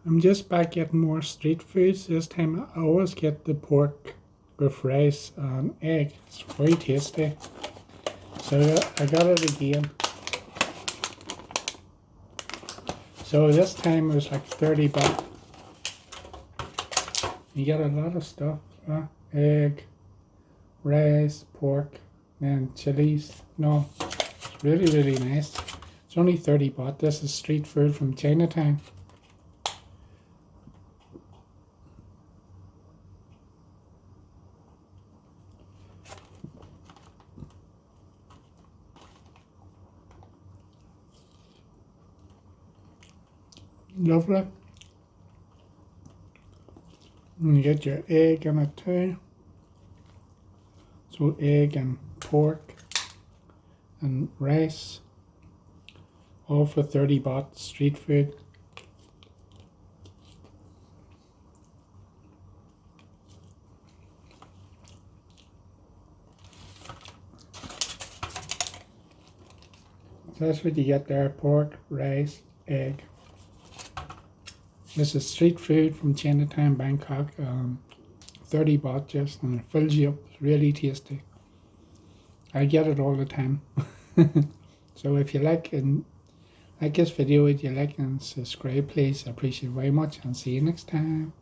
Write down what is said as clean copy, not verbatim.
I'm just back getting more street foods. This time I always get the pork with rice and egg. It's very tasty. So I got it again. So this time it was like 30 baht. You get a lot of stuff. Egg, rice, pork, and chilies. No, it's really, really nice. It's only 30 baht. This is street food from Chinatown. Lovely. And you get your egg in it too. So egg and pork and rice. All for 30 baht, street food. So that's what you get there, pork, rice, egg. This is street food from Chinatown Bangkok. 30 baht just, and it fills you up. It's really tasty. I get it all the time. So if you like this video, if you like and subscribe, please. I appreciate it very much, and see you next time.